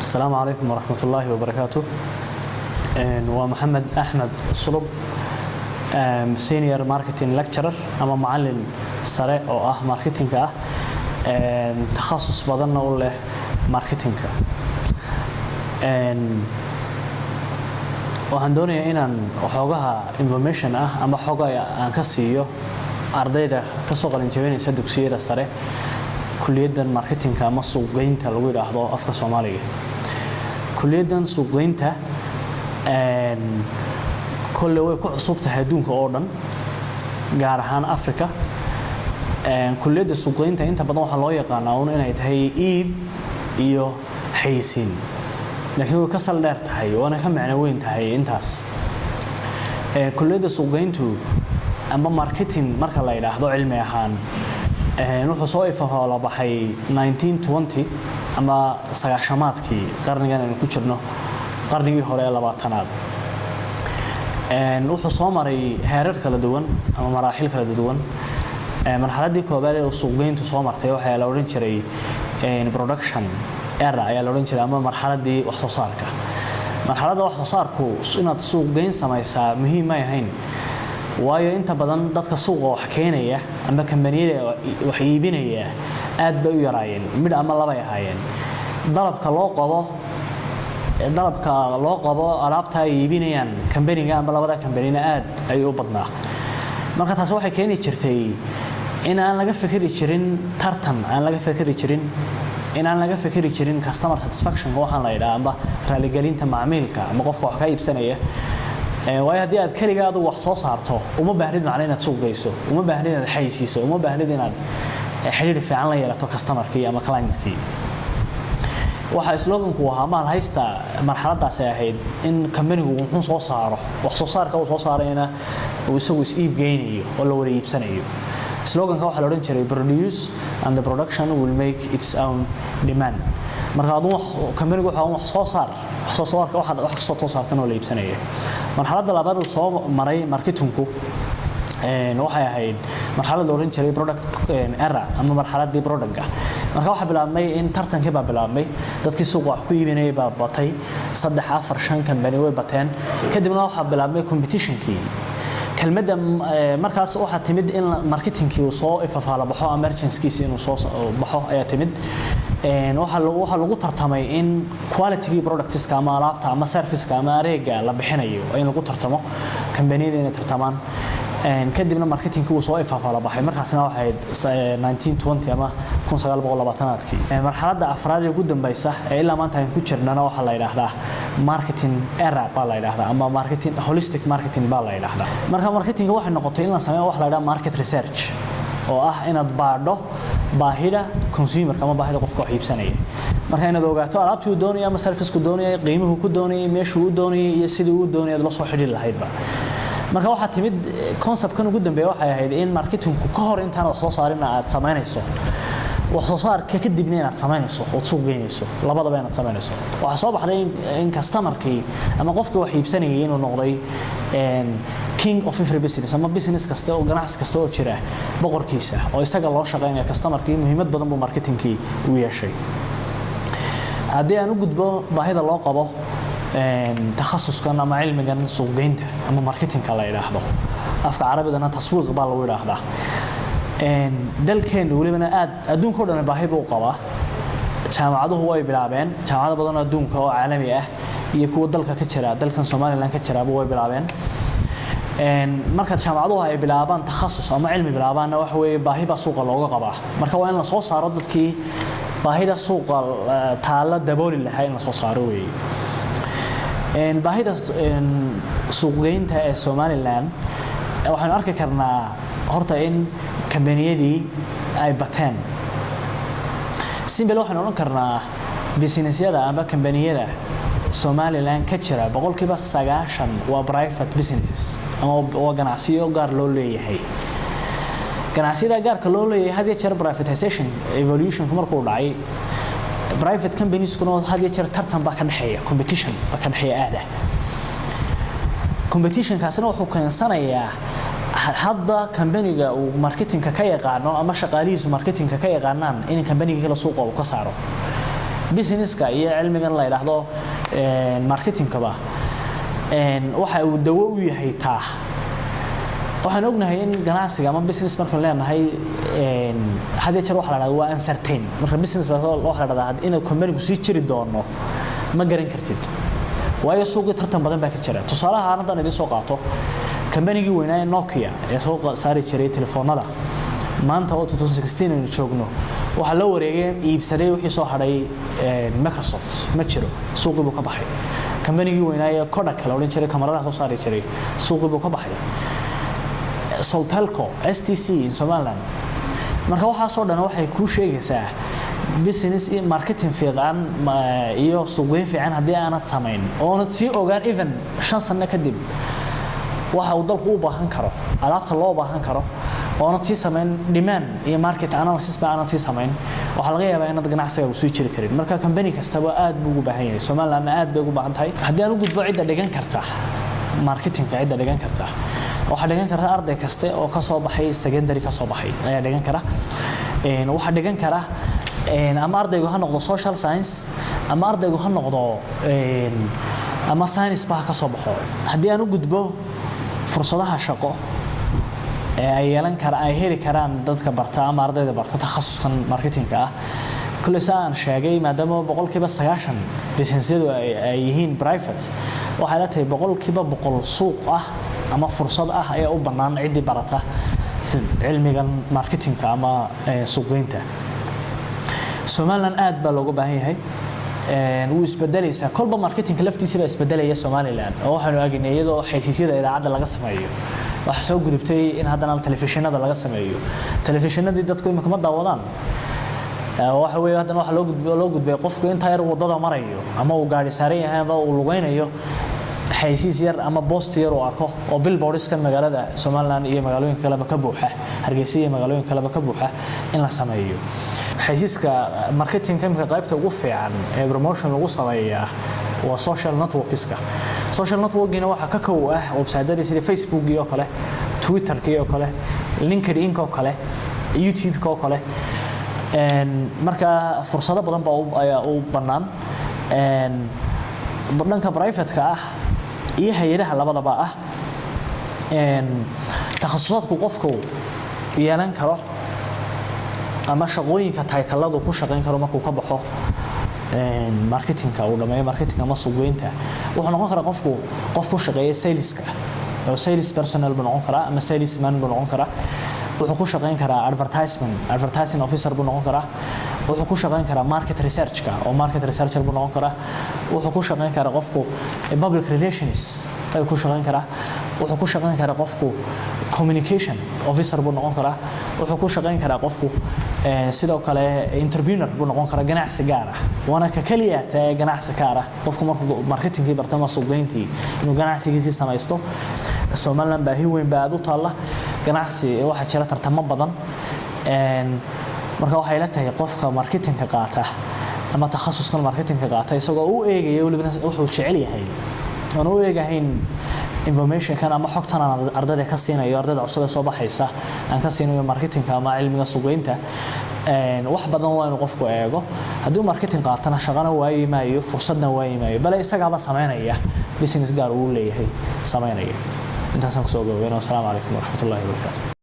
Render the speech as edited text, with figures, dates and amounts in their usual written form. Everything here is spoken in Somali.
السلام عليكم ورحمة الله وبركاته. ومحمد أحمد صلب سينيور ماركتين لكتشرر أما معلم سريع أو ماركتينج تخصص بدلنا ولا ماركتينج waxaan doonayaa inaan waxoogaha information ama xoga aan ka siiyo ardayda ka soo qalin jabinaysa dugsiyada sare kulliyadan marketingka ama suuqgeynta lagu yiraahdo afka Soomaaliga kulliyadan suuqgeynta kulli way ku cusub tahay adduunka oo dhan gaar ahaan Afrika kulliyada suuqgeynta inta badan waxa loo yaqaanaa inay tahay iib iyo xayeysiin laakiin way ka sal dheer tahay waana ka macno weyn tahay intaas kulliyada suuqgeyntu ama marketing marka la yiraahdo cilmi ahaan wuxuu soo ifahoola baxay 1920 ama sagaashamaadkii qarnigan aynu ku jirno qarnigii hore ee 20aad wuxuu soo maray heerar kala duwan ama maraaxil kala duwan marxaladii koobaad ee suuqgeyntu soo martay waxa la oran jiray production era ayaa la oran jiray ama marxaladii wax soo saarka marxaladda wax soo saarku inaad suuqgeyn samaysaa muhiim ay ahayn waayo inta badan dadka suuqa wax keenaya ama kambaniyada wax iibinaya aad bay u yaraayeen mid ama laba ay ahaayeen dalabka loo qabo alaabta ay iibinayaan kambaniga ama labada kambanina aad ay u badnaa marka taas waxay keeni jirtay in aan laga fikiri jirin tartan aan laga fikiri jirin in aan laga fikiri jirin customer satisfaction waxaan la yiraahdo ama raali gelinta macaamilka ama qofka wax ka iibsanaya way hadii aad kaliya aad wax soo saarto uma baahnid macna inaad suuq geyso uma baahnid inaad xayeysiiso uma baahnid inaad xiriir fiican la yeelato customer-kii ama client-kii waxa slogan-ku ahaa maal haysta marxaladaas ay ahayd in company-gu wuxuu soo saaro wax soo saarka uu soo saarayna uu isagu iib geynayo oo la wada iibsanayo slogan-ka waxa la oran jiray produce and the production will make its own demand marka aad company-gu wax soo saarka wax soo saartan oo la iibsanayo marxaladda labaad oo soo maray marketingku waxay ahayd marxaladda oran jiray product era ama marxaladii product-ga marka waxa bilaabmay in tartankii baa bilaabmay dadkii suuqa wax ku iibinayay baa batay 3 4 5 company way bateen kadibna waxa bilaabmay competition-kii kelmadda markaas waxa timid in marketingkii uu soo ifafaala baxo emergency inuu soo baxo ayaa timid waxa lagu tartamay in quality products-ka ama alaabta ama service-ka ama adeegga la bixinayo in lagu tartamo kambaniyada inay tartamaan kadibna marketingkii uu soo ifafaala baxay markaasna waxa ahayd 1920 ama 1920-aadkii marxaladda afraad ee ugu dambaysa ee ilaa maanta aan ku jirnana waxa la yiraahdaa marketing era baa la yiraahdaa ama marketing holistic marketing baa la yiraahdaa marka marketing waxa noqotay in la sameeyo wax la yiraahdo market research oo ah inaad baadho baahida consumer kama baahida qofka wax iibsanaya marka inaad ogaato alaabtii uu doonayo ama service-ku doonayo qiimuhu ku doonayo meeshuu u doonayo iyo sidii uu doonayo la soo xidhiidh lahaydba marka waxa timid concept-kan ugu dambeeyay waxay ahayd in marketingku ka hor intaan wax soo saarin aad sameynayso wax soo saarka kadibna inaad sameynayso oo suuq geynayso labadaba inaad sameynayso waxa soo baxday in customer-kii ama qofkii wax iibsanayay inuu noqday king of every business ama business kasta oo ganacsi kasta oo jira boqorkiisa oo isaga loo shaqeynaya customer-kii muhiimad badan buu marketingkii u yeeshay haddii aan u gudbo baahida loo qabo takhasuskan ama cilmigan suuqgeynta ama marketingka la yiraahdo afka carabidana taswiiq baa lagu yiraahdaa dalkeen waliba aad adduunka oo dhan baahi buu qabaa jaamacaduhu way bilaabeen jaamacado badan adduunka oo caalami ah iyo kuwa dalka ka jira dalkan Soomaaliland ka jira way bilaabeen marka jaamacaduhu ay bilaabaan takhasus ama cilmi bilaabaana wax weeye baahi baa suuqa looga qabaa marka waa in la soo saaro dadkii baahida suuqa taala dabooli lahaa in la soo saaro weeye baahida suuqgeynta ee Soomaaliland waxaan arki karnaa horta in kambaniyadii ay bateen simple waxaan oran karnaa businessyada ama kambaniyada Soomaaliland ka jira boqolkiiba 90 waa private businesses ama waa ganacsiyo gaar loo leeyahay ganacsiyada gaarka loo leeyahay hadii jeer privatization evolution markuu dhacay private companies kuna hadii jeer tartan baa ka dhaxeeya competition baa ka dhaxeeya aada competition kaasina wuxuu keensanayaa hadda company-ga uu marketingka ka yaqaano ama shaqaalihiisu marketingka ka yaqaanaan in company-ga kala suuqa uu ka saaro businesska iyo cilmigan la yiraahdo marketingka ba waxa uu dawo u yahay taa waxaan ognahay in ganacsiga ama business marka leenahay hadii jeer waxa la yiraahdo waa uncertain marka business waxa la yiraahdo in company-gu sii jiri doono ma garan kartid waayo suuqa tartan badan baa ka jira tusaalaha aan hadda idin soo qaato company-gi weynaa Nokia ee soo saari jiray telefoonada maanta oo 2016 aynu joogno waxa la wareegay iibsaday wixii soo haray Microsoft ma jiro suuqii buu ka baxay company-gi weynaa ee Kodak la oran jiray kamaradaha soo saari jiray suuqii buu ka baxay Soltelco STC in Somaliland marka waxa soo dhan waxay ku sheegaysaa business marketing fiican iyo suuqyo fiican hadii aanad sameyn oo aanad si ogaan even 5 sano kadib waxa uu dalku u baahan karo alaabta loo baahan karo oo aanad si sameyn demand iyo market analysis ba aanad si sameyn waxa laga yaabaa inaad ganacsiga u soo jiri karin marka company kastaba aad buu u baahan yahay Somaliland aad bay ugu baahan tahay hadii aan u gudbo cid dhigan karta marketing cid dhigan karta waxa dhigan kara arday kaste oo ka soo baxay secondary ka soo baxay ayaa dhigan kara waxa dhigan kara ama ardaygu ha noqdo social science ama ardaygu ha noqdo ama science ba ka soo baxo hadii aan u gudbo fursadaha shaqo ay yeelan kara ay heli karaan dadka barta ama ardayda barta takhasuskan marketingka ah kullu saan sheegay maadaama 90% businessyadu ay yihiin private waxa la tahay 100% suuq ah ama fursad ah ay u banaan cidi barata cilmigan marketingka ama suuqgeynta Somaliland aad baa looga baahan yahay uu isbedelaysa kolba marketingka laftiisa isbedelaya Somaliland oo waxaanu aagnaay iyadoo xaysiisyada idaacada laga sameeyo waxa soo gudubtay in haddana telefishinada laga sameeyo telefishinadii dadku imika ma daawadaan waxa weeye haddana waxa loo gudbay qofku inta yar wadada marayo ama uu gaari saaran yahay ama uu lugaynayo xaysiis yar ama post yar oo arko oo billboards kan magaalada Somaliland iyo magaalooyinka kale ka buuxa Hargeysa iyo magaalooyinka kale ka buuxa in la sameeyo xaysiiska marketing ka qaybta ugu fiican ee promotion lagu sameeyaa waa social networking waxa ka koow ah website-yada sida Facebook iyo kale Twitter iyo kale LinkedIn iyo kale YouTube iyo kale marka fursado badan baa u banaan dhanka private-ka ah iyo hay'adaha labadaba ah takhasusaadku qofku yeelan karo ama shaqooyinka title-ladu ku shaqeyn karo markuu ka baxo marketingka oo dhameeyo marketing ama suuqgeynta wuxuu noqon karaa qofku ku shaqeeya saleska oo sales personnel buu noqon karaa ama salesman buu noqon karaa wuxuu ku shaqeyn karaa advertising officer buu noqon karaa wuxuu ku shaqeyn karaa market research-ka oo market researcher buu noqon karaa wuxuu ku shaqeyn karaa qofku public relations ay ku shaqeyn karaa wuxuu ku shaqeyn karaa qofku communication officer buu noqon karaa wuxuu ku shaqeyn karaa qofku sidoo kale entrepreneur buu noqon karaa ganacsi gaar ah wana ka kaliya taa ganacsi gaar ah qofku markuu marketingkii barto ama suuqgeyntii inuu ganacsigiisa samaysto Somaliland baahi weyn baa u taala ganacsi waxa jira tartamo badan marka waxay la tahay qofka marketingka qaata ama takhasuskan marketingka qaata isagoo uu eegayo waliba wuxuu jecel yahay oo uu eegahayn information kan ama xogtan aan ardayda ka siinayo ardayda cusub ee soo baxaysa aan ka siinayo marketingka ama cilmiga suuqgeynta wax badan waa inuu qofku eego hadii marketing qaatana shaqana waayimaayo fursadna waayimaayo bal isagaaba sameynaya business gaar uu leeyahay sameynaya intaas aan ku soo gabagabeyno. Assalaamu calaykum waraxmatullaahi wabarakaatuh.